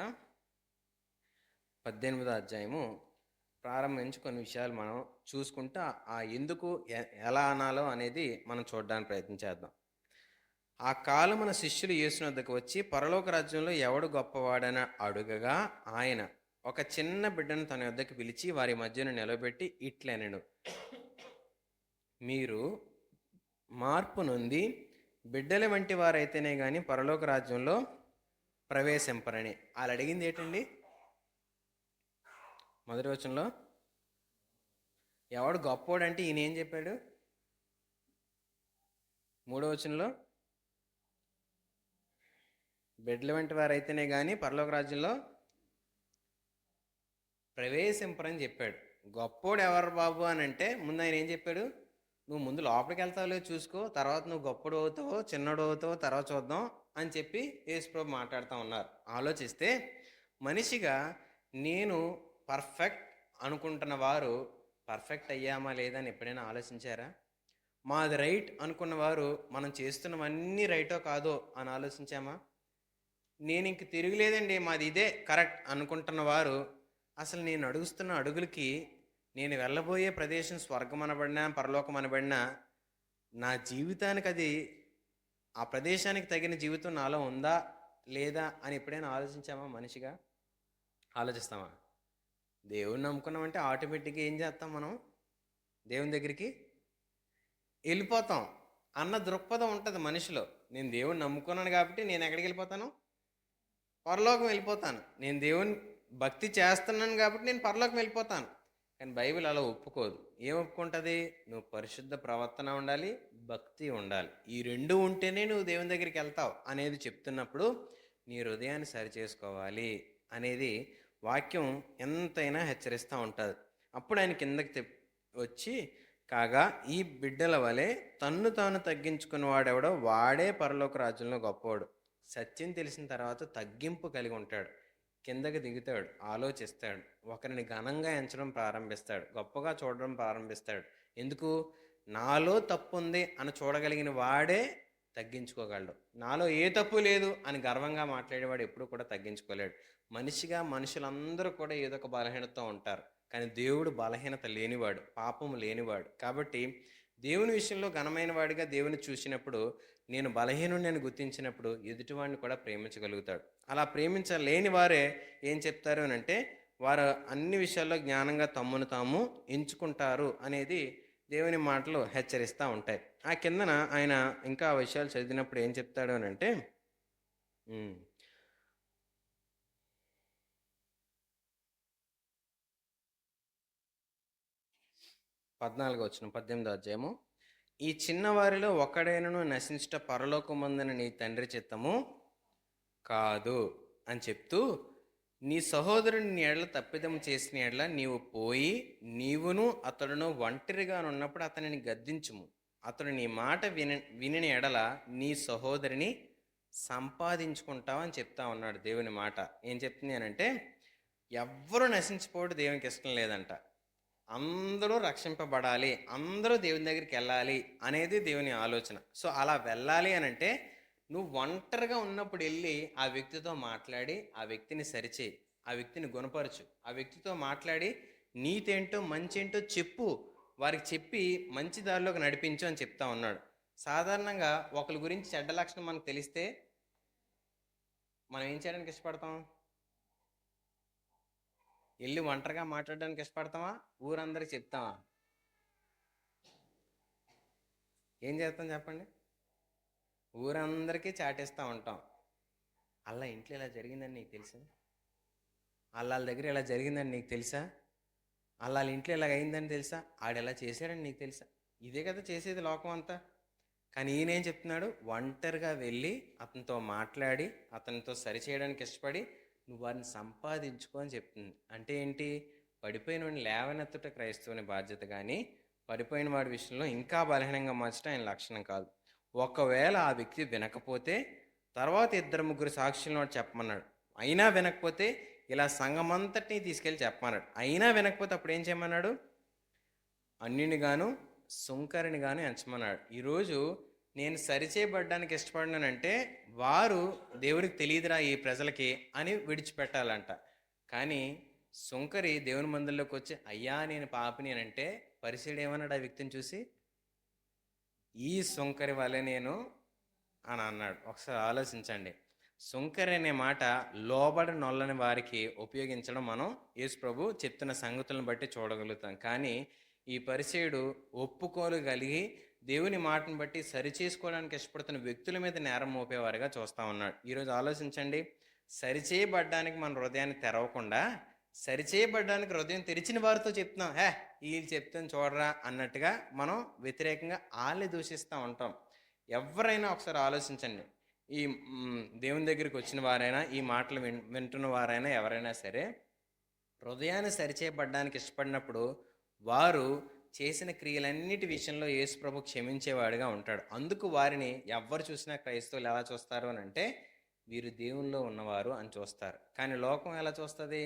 18వ అధ్యాయము ప్రారంభించి కొన్ని విషయాలు మనం చూసుకుంటూ ఆ ఎందుకు ఎలా అనాలో అనేది మనం చూడడానికి ప్రయత్నం చేద్దాం. ఆ కాలమున శిష్యులు యేసు వద్దకు వచ్చి, పరలోక రాజ్యంలో ఎవడు గొప్పవాడని అడుగగా, ఆయన ఒక చిన్న బిడ్డను తన వద్దకు పిలిచి వారి మధ్యన నిలబెట్టి ఇట్లనెను, మీరు మార్పు నొంది బిడ్డల వంటి వారైతేనే కానీ పరలోక రాజ్యంలో ప్రవేశింపరని. వాళ్ళు అడిగింది ఏంటండి? మొదటి వచనంలో ఎవడు గొప్పోడు అంటే ఈయన ఏం చెప్పాడు? మూడో వచనంలో బిడ్డల వంటి వారైతేనే కానీ పరలోక రాజ్యంలో ప్రవేశింపరని చెప్పాడు. గొప్పోడు ఎవరు బాబు అని అంటే ముందు ఆయన ఏం చెప్పాడు? నువ్వు ముందు లోపలికి వెళ్తావులే చూసుకో, తర్వాత నువ్వు గొప్పడు అవుతావో చిన్నడు అవుతావో తర్వాత చూద్దాం అని చెప్పి యేసుప్రభు మాట్లాడుతూ ఉన్నారు. ఆలోచిస్తే మనిషిగా నేను పర్ఫెక్ట్ అనుకుంటున్న వారు పర్ఫెక్ట్ అయ్యామా లేదా అని ఎప్పుడైనా ఆలోచించారా? మాది రైట్ అనుకున్న వారు మనం చేస్తున్నవన్నీ రైటో కాదో అని ఆలోచించామా? నేను ఇంక తిరగలేదండి మాది ఇదే కరెక్ట్ అనుకుంటున్న వారు అసలు నేను అడుగుతున్న అడుగులకి, నేను వెళ్ళబోయే ప్రదేశం స్వర్గం అనబడినా పరలోకం అనబడినా నా జీవితానికి అది ఆ ప్రదేశానికి తగిన జీవితం నాలో ఉందా లేదా అని ఎప్పుడైనా ఆలోచించామా? మనిషిగా ఆలోచిస్తామా? దేవుని నమ్ముకున్నామంటే ఆటోమేటిక్గా ఏం చేస్తాం? మనం దేవుని దగ్గరికి వెళ్ళిపోతాం అన్న దృక్పథం ఉంటుంది మనిషిలో. నేను దేవుని నమ్ముకున్నాను కాబట్టి నేను ఎక్కడికి వెళ్ళిపోతాను? పరలోకం వెళ్ళిపోతాను. నేను దేవుని భక్తి చేస్తున్నాను కాబట్టి నేను పరలోకం వెళ్ళిపోతాను. కానీ బైబిల్ అలా ఒప్పుకోదు. ఏం ఒప్పుకుంటుంది? నువ్వు పరిశుద్ధ ప్రవర్తన ఉండాలి, భక్తి ఉండాలి. ఈ రెండు ఉంటేనే నువ్వు దేవుని దగ్గరికి వెళ్తావు అనేది చెప్తున్నప్పుడు నీ హృదయాన్ని సరి చేసుకోవాలి అనేది వాక్యం ఎంతైనా హెచ్చరిస్తూ ఉంటుంది. అప్పుడు ఆయన కిందకి వచ్చి, కాగా ఈ బిడ్డల వలె తన్ను తాను తగ్గించుకున్న వాడెవడో వాడే పరలోక రాజ్యంలో గొప్పవాడు. సత్యం తెలిసిన తర్వాత తగ్గింపు కలిగి ఉంటాడు, కిందకి దిగుతాడు, ఆలోచిస్తాడు, ఒకరిని ఘనంగా ఎంచడం ప్రారంభిస్తాడు, గొప్పగా చూడడం ప్రారంభిస్తాడు. ఎందుకు? నాలో తప్పు ఉంది అని చూడగలిగిన వాడే తగ్గించుకోగలడు. నాలో ఏ తప్పు లేదు అని గర్వంగా మాట్లాడేవాడు ఎప్పుడు కూడా తగ్గించుకోలేడు. మనిషిగా మనుషులందరూ కూడా ఏదో ఒక బలహీనత ఉంటారు, కానీ దేవుడు బలహీనత లేనివాడు, పాపము లేనివాడు. కాబట్టి దేవుని విషయంలో ఘనమైన వాడిగా దేవుని చూసినప్పుడు, నేను బలహీనుడిని అని గుర్తించినప్పుడు ఎదుటివాడిని కూడా ప్రేమించగలుగుతాడు. అలా ప్రేమించలేని వారే ఏం చెప్తారు అని అంటే, వారు అన్ని విషయాల్లో జ్ఞానంగా తమ్మును తాము ఎంచుకుంటారు అనేది దేవుని మాటలు హెచ్చరిస్తూ ఉంటాయి. ఆ కిందన ఆయన ఇంకా ఆ విషయాలు చదివినప్పుడు ఏం చెప్తాడు అని అంటే, 14వ వచనం 18వ అధ్యాయము, ఈ చిన్నవారిలో ఒక్కడైనను నశించుట పరలోకమందున నీ తండ్రి చిత్తము కాదు అని చెప్తూ, నీ సహోదరుని నీ ఎడల తప్పిదం చేసిన ఎడల నీవు పోయి నీవును అతడును ఒంటరిగా ఉన్నప్పుడు అతనిని గద్దించుము. అతడు నీ మాట విని ఎడల నీ సహోదరిని సంపాదించుకుంటావు అని చెప్తా ఉన్నాడు దేవుని మాట. ఏం చెప్తుంది అని అంటే, ఎవ్వరూ నశించిపోవడం దేవునికి ఇష్టం లేదంట. అందరూ రక్షింపబడాలి, అందరూ దేవుని దగ్గరికి వెళ్ళాలి అనేది దేవుని ఆలోచన. సో అలా వెళ్ళాలి అని అంటే నువ్వు ఒంటరిగా ఉన్నప్పుడు వెళ్ళి ఆ వ్యక్తితో మాట్లాడి ఆ వ్యక్తిని సరిచేయి, ఆ వ్యక్తిని గుణపరచు, ఆ వ్యక్తితో మాట్లాడి నీతేంటో మంచి ఏంటో చెప్పు, వారికి చెప్పి మంచి దారిలోకి నడిపించు అని చెప్తా ఉన్నాడు. సాధారణంగా ఒకరి గురించి చెడ్డ లక్షణం మనకు తెలిస్తే మనం ఏం చేయడానికి ఇష్టపడతాం? వెళ్ళి ఒంటరిగా మాట్లాడడానికి ఇష్టపడతామా? ఊరందరికి చెప్తామా? ఏం చేస్తాం చెప్పండి? ఊరందరికీ చాటేస్తూ ఉంటాం. అలా ఇంట్లో ఇలా జరిగిందని నీకు తెలుసా? అల్లాళ్ళ దగ్గర ఇలా జరిగిందని నీకు తెలుసా? అల్లాళ్ళ ఇంట్లో ఇలాగ అయిందని తెలుసా? ఆడెలా చేశాడని నీకు తెలుసా? ఇదే కదా చేసేది లోకం అంతా. కానీ ఈయనేం చెప్తున్నాడు? ఒంటరిగా వెళ్ళి అతనితో మాట్లాడి అతనితో సరిచేయడానికి ఇష్టపడి నువ్వు వారిని సంపాదించుకో అని చెప్తుంది. అంటే ఏంటి? పడిపోయిన వాడిని లేవనెత్తుట క్రైస్తవుని బాధ్యత, కానీ పడిపోయిన వాడి విషయంలో ఇంకా బలహీనంగా మార్చడం ఆయన లక్షణం కాదు. ఒకవేళ ఆ వ్యక్తి వినకపోతే తర్వాత 2-3 సాక్షులను చెప్పమన్నాడు. అయినా వినకపోతే ఇలా సంఘమంతటిని తీసుకెళ్ళి చెప్పమన్నాడు. అయినా వినకపోతే అప్పుడు ఏం చేయమన్నాడు? అన్యుని గాను సుంకరిని గాను ఎంచమన్నాడు. ఈరోజు నేను సరిచేయబడ్డానికి ఇష్టపడినానంటే వారు దేవుడికి తెలియదురా ఈ ప్రజలకి అని విడిచిపెట్టాలంట. కానీ సుంకరి దేవుని మందిరంలోకి వచ్చి, అయ్యా నేను పాపిని అని అంటే, పరిసయ్యుడు ఏమన్నాడు ఆ వ్యక్తిని చూసి? ఈ సుంకరి వలె నేను అని అన్నాడు. ఒకసారి ఆలోచించండి. సుంకరి అనే మాట లోబడి నొల్లని వారికి ఉపయోగించడం మనం యేసు ప్రభు చెప్తున్న సంగతులను బట్టి చూడగలుగుతాం. కానీ ఈ పరిసయ్యుడు ఒప్పుకోగలిగి దేవుని మాటను బట్టి సరిచేసుకోవడానికి ఇష్టపడుతున్న వ్యక్తుల మీద నేరం మోపేవారుగా చూస్తూ ఉన్నాడు. ఈరోజు ఆలోచించండి, సరిచేయబడ్డానికి మన హృదయాన్ని తెరవకుండా, సరిచేయబడ్డానికి హృదయం తెరిచిన వారితో చెప్తున్నాం, వీళ్ళు చెప్తాను చూడరా అన్నట్టుగా మనం వ్యతిరేకంగా వాళ్ళని దూషిస్తూ ఉంటాం. ఎవరైనా ఒకసారి ఆలోచించండి. ఈ దేవుని దగ్గరికి వచ్చిన వారైనా, ఈ మాటలు వింటున్న వారైనా, ఎవరైనా సరే హృదయాన్ని సరిచేయబడ్డానికి ఇష్టపడినప్పుడు వారు చేసిన క్రియలన్నిటి విషయంలో యేసు ప్రభు క్షమించేవాడిగా ఉంటాడు. అందుకు వారిని ఎవ్వరు చూసినా క్రైస్తవులు ఎలా చూస్తారు అని అంటే, వీరు దేవునిలో ఉన్నవారు అని చూస్తారు. కానీ లోకం ఎలా చూస్తుంది?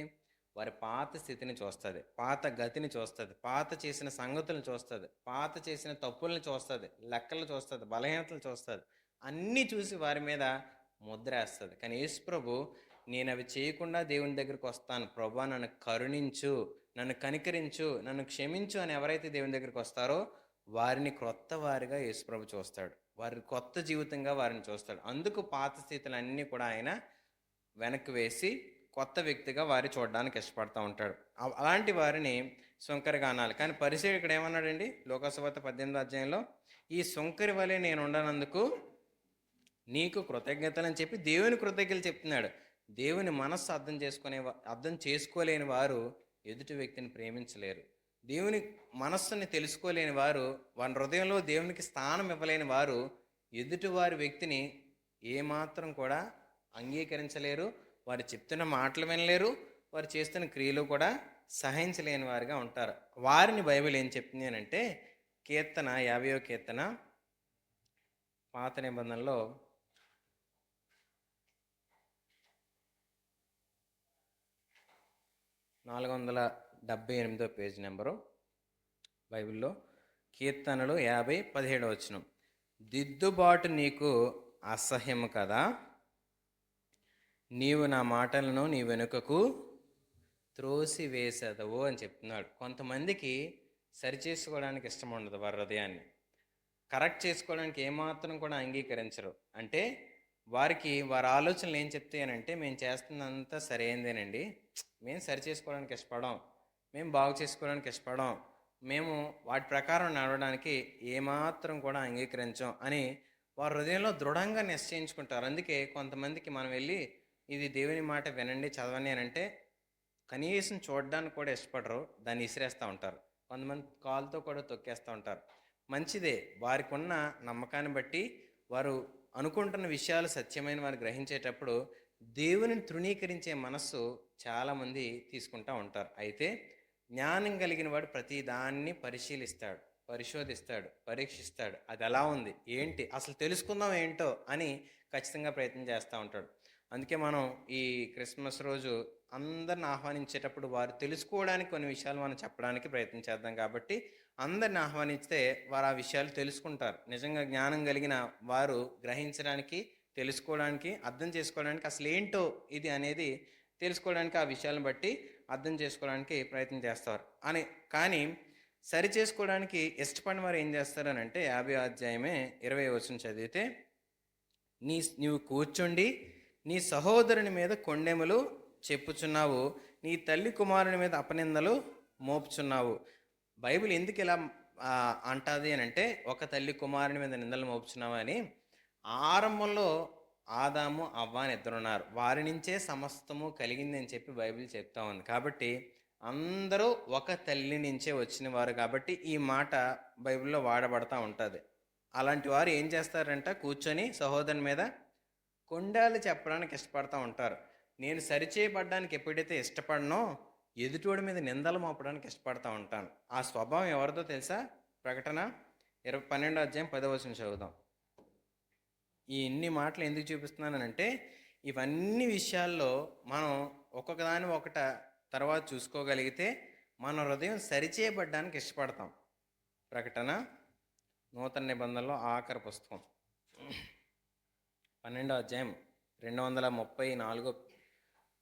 వారి పాత స్థితిని చూస్తుంది, పాత గతిని చూస్తుంది, పాత చేసిన సంగతులను చూస్తుంది, పాత చేసిన తప్పులను చూస్తుంది, లెక్కలు చూస్తుంది, బలహీనతలు చూస్తుంది. అన్నీ చూసి వారి మీద ముద్ర వేస్తుంది. కానీ యేసు ప్రభు, నేను అవి చేయకుండా దేవుని దగ్గరికి వస్తాను, ప్రభు నన్ను కరుణించు, నన్ను కనికరించు, నన్ను క్షమించు అని ఎవరైతే దేవుని దగ్గరికి వస్తారో వారిని క్రొత్త వారిగా యేసు ప్రభు చూస్తాడు. వారి కొత్త జీవితంగా వారిని చూస్తాడు. అందుకు పాత స్థితులన్నీ కూడా ఆయన వెనక్కి వేసి కొత్త వ్యక్తిగా వారి చూడడానికి ఇష్టపడతా ఉంటాడు. అలాంటి వారిని సుంకరిగా అనాలి. కానీ పరిసయ్యుడు ఇక్కడ ఏమన్నాడండి? లోకాసువార్త 18వ అధ్యాయంలో, ఈ సుంకరి వలె నేను ఉండనందుకు నీకు కృతజ్ఞతలు అని చెప్పి దేవుని కృతజ్ఞతలు చెప్తున్నాడు. దేవుని మనస్సు అర్థం చేసుకోలేని వారు ఎదుటి వ్యక్తిని ప్రేమించలేరు. దేవుని మనస్సుని తెలుసుకోలేని వారు, వారి హృదయంలో దేవునికి స్థానం ఇవ్వలేని వారు ఎదుటి వారి వ్యక్తిని ఏమాత్రం కూడా అంగీకరించలేరు. వారు చెప్తున్న మాటలు వినలేరు, వారు చేస్తున్న క్రియలు కూడా సహించలేని వారిగా ఉంటారు. వారిని బైబిల్ ఏం చెప్తుంది అని అంటే, కీర్తన 50వ కీర్తన పాత నిబంధనలో 478వ పేజ్ నెంబరు బైబిల్లో, కీర్తనలు 50:17 వచనం. దిద్దుబాటు నీకు అసహ్యము కదా, నీవు నా మాటలను నీ వెనుకకు త్రోసివేసెదవు అని చెప్తున్నాడు. కొంతమందికి సరిచేసుకోవడానికి ఇష్టం ఉండదు. వారి హృదయాన్ని కరెక్ట్ చేసుకోవడానికి ఏమాత్రం కూడా అంగీకరించరు. అంటే వారికి వారి ఆలోచనలు ఏం చెప్తాయనంటే, మేము చేస్తున్నంతా సరైనదేనండి, మేము సరి చేసుకోవడానికి ఇష్టపడం, మేము బాగు చేసుకోవడానికి ఇష్టపడం, మేము వాటి ప్రకారం నడవడానికి ఏమాత్రం కూడా అంగీకరించాం అని వారి హృదయంలో దృఢంగా నిశ్చయించుకుంటారు. అందుకే కొంతమందికి మనం వెళ్ళి ఇది దేవుని మాట వినండి, చదవండి అని అంటే కనీసం చూడడానికి కూడా ఇష్టపడరు, దాన్ని ఇసిరేస్తూ ఉంటారు. కొంతమంది కాలుతో కూడా తొక్కేస్తూ ఉంటారు. మంచిదే, వారికి ఉన్న నమ్మకాన్ని బట్టి వారు అనుకుంటున్న విషయాలు సత్యమైన వారు గ్రహించేటప్పుడు దేవుని తృణీకరించే మనస్సు చాలామంది తీసుకుంటూ ఉంటారు. అయితే జ్ఞానం కలిగిన వాడు ప్రతి దాన్ని పరిశీలిస్తాడు, పరిశోధిస్తాడు, పరీక్షిస్తాడు. అది ఎలా ఉంది, ఏంటి, అసలు తెలుసుకుందాం ఏంటో అని ఖచ్చితంగా ప్రయత్నం చేస్తూ ఉంటాడు. అందుకే మనం ఈ క్రిస్మస్ రోజు అందరిని ఆహ్వానించేటప్పుడు వారు తెలుసుకోవడానికి కొన్ని విషయాలు మనం చెప్పడానికి ప్రయత్నం చేద్దాం. కాబట్టి అందరిని ఆహ్వానిస్తే వారు ఆ విషయాలు తెలుసుకుంటారు. నిజంగా జ్ఞానం కలిగిన వారు గ్రహించడానికి, తెలుసుకోవడానికి, అర్థం చేసుకోవడానికి అసలు ఏంటో ఇది అనేది తెలుసుకోవడానికి, ఆ విషయాలను బట్టి అర్థం చేసుకోవడానికి ప్రయత్నం చేస్తారు కానీ సరి చేసుకోవడానికి ఇష్టపడిన వారు ఏం చేస్తారని అంటే, 50వ అధ్యాయమే 20వ వచనం చదివితే, నీవు కూర్చుండి నీ సహోదరుని మీద కొండెములు చెప్పుచున్నావు, నీ తల్లి కుమారుని మీద అపనిందలు మోపుచున్నావు. బైబిల్ ఎందుకు ఇలా అంటుంది అని అంటే, ఒక తల్లి కుమారుని మీద నిందలు మోపుచున్నావు అని. ఆరంభంలో ఆదాము అవ్వ అని ఇద్దరున్నారు, వారి నుంచే సమస్తము కలిగింది అని చెప్పి బైబిల్ చెప్తా ఉంది. కాబట్టి అందరూ ఒక తల్లి నుంచే వచ్చిన వారు కాబట్టి ఈ మాట బైబిల్లో వాడబడతా ఉంటుంది. అలాంటి వారు ఏం చేస్తారంట, కూర్చొని సహోదరుని మీద కొండాలు చెప్పడానికి ఇష్టపడతా ఉంటారు. నేను సరిచేయబడ్డానికి ఎప్పుడైతే ఇష్టపడనో ఎదుటోడి మీద నిందలు మోపడానికి ఇష్టపడతా ఉంటాను. ఆ స్వభావం ఎవరిదో తెలుసా? ప్రకటన 12వ అధ్యాయం 10వ వచనం చదువుదాం. ఈ ఇన్ని మాటలు ఎందుకు చూపిస్తున్నానంటే, ఇవన్నీ విషయాల్లో మనం ఒక్కొక్క దాన్ని ఒకట తర్వాత చూసుకోగలిగితే మన హృదయం సరిచేయబడ్డానికి ఇష్టపడతాం. ప్రకటన నూతన నిబంధనలో ఆఖరి పుస్తకం 12వ అధ్యాయం 234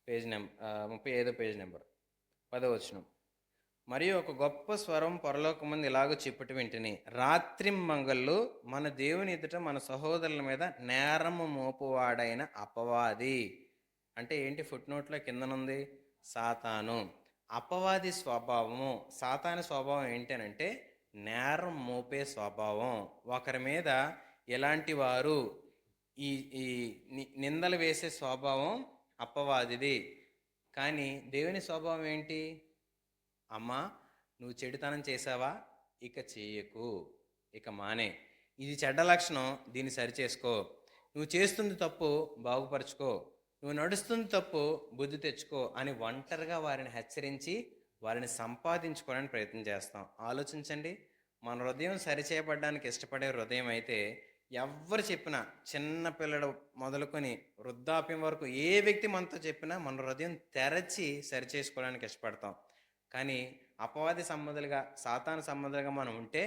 పేజ్ నెంబర్ 35వ పేజ్ నెంబర్. 10వ వచనం. మరియు ఒక గొప్ప స్వరం పరలోకమందు ఇలాగ చెప్పుట వింటిని, రాత్రింమగళ్ళు మన దేవుని ఎదుట మన సహోదరుల మీద నేరము మోపువాడైన అపవాది. అంటే ఏంటి? ఫుట్ నోట్లో కిందనుంది సాతాను. అపవాది స్వభావము, సాతాను స్వభావం ఏంటి అంటే నేరం మోపే స్వభావం. ఒకరి మీద ఎలాంటి వారు ఈ ఈ నిందలు వేసే స్వభావం అపవాదిది. కానీ దేవుని స్వభావం ఏంటి? అమ్మా, నువ్వు చెడుతనం చేసావా? ఇక చేయకు, ఇక మానే. ఇది చెడ్డ లక్షణం, దీన్ని సరిచేసుకో. నువ్వు చేస్తుంది తప్పు, బాగుపరుచుకో. నువ్వు నడుస్తుంది తప్పు, బుద్ధి తెచ్చుకో అని ఒంటరిగా వారిని హెచ్చరించి వారిని సంపాదించుకోవడానికి ప్రయత్నం చేస్తాం. ఆలోచించండి, మన హృదయం సరిచేయబడ్డానికి ఇష్టపడే హృదయం అయితే ఎవ్వరు చెప్పినా, చిన్న పిల్లడు మొదలుకొని వృద్ధాప్యం వరకు ఏ వ్యక్తి మనతో చెప్పినా మన హృదయం తెరచి సరిచేసుకోవడానికి ఇష్టపడతాం. కానీ అపవాది సంబంధులుగా, సాతాను సంబంధులుగా మనం ఉంటే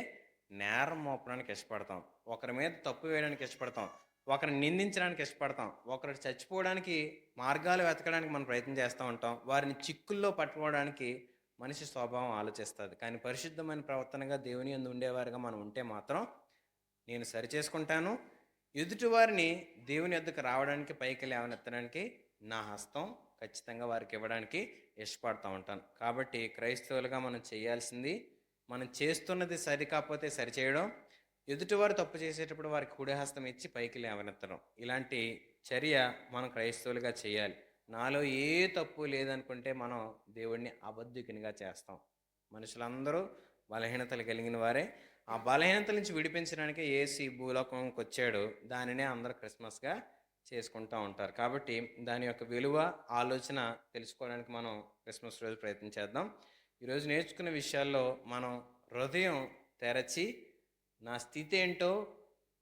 నేరం మోపడానికి ఇష్టపడతాం, ఒకరి మీద తప్పు వేయడానికి ఇష్టపడతాం, ఒకరిని నిందించడానికి ఇష్టపడతాం, ఒకరు చచ్చిపోవడానికి మార్గాలు వెతకడానికి మనం ప్రయత్నం చేస్తూ ఉంటాం, వారిని చిక్కుల్లో పట్టుకోవడానికి మనిషి స్వభావం ఆలోచిస్తుంది. కానీ పరిశుద్ధమైన ప్రవర్తనగా దేవుని యందు ఉండేవారుగా మనం ఉంటే మాత్రం నేను సరిచేసుకుంటాను, ఎదుటివారిని దేవుని యొద్దకు రావడానికి, పైకి లేవనెత్తడానికి నా హస్తం ఖచ్చితంగా వారికి ఇవ్వడానికి ఇష్టపడుతూ ఉంటాను. కాబట్టి క్రైస్తవులుగా మనం చేయాల్సింది, మనం చేస్తున్నది సరి కాకపోతే సరిచేయడం, ఎదుటివారు తప్పు చేసేటప్పుడు వారికి కుడి హస్తం ఇచ్చి పైకి లేవనెత్తడం. ఇలాంటి చర్య మనం క్రైస్తవులుగా చేయాలి. నాలో ఏ తప్పు లేదనుకుంటే మనం దేవుడిని అబద్ధికునిగా చేస్తాం. మనుషులందరూ బలహీనతలు కలిగిన వారే. ఆ బలహీనతల నుంచి విడిపించడానికి యేసు ఈ భూలోకంకి వచ్చాడు. దానినే అందరూ క్రిస్మస్గా చేసుకుంటూ ఉంటారు. కాబట్టి దాని యొక్క విలువ, ఆలోచన తెలుసుకోవడానికి మనం క్రిస్మస్ రోజు ప్రయత్నం చేద్దాం. ఈరోజు నేర్చుకున్న విషయాల్లో మనం హృదయం తెరచి నా స్థితి ఏంటో,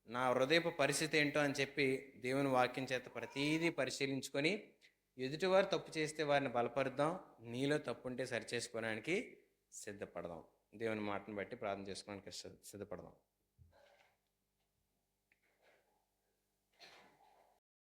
నా హృదయపు పరిస్థితి ఏంటో అని చెప్పి దేవుని వాక్యం చేత ప్రతీదీ పరిశీలించుకొని ఎదుటివారు తప్పు చేస్తే వారిని బలపరుద్దాం, నీలో తప్పు ఉంటే సరిచేసుకోవడానికి సిద్ధపడదాం. దేవుని మాటను బట్టి ప్రార్థన చేసుకోవడానికి సిద్ధపడదాం.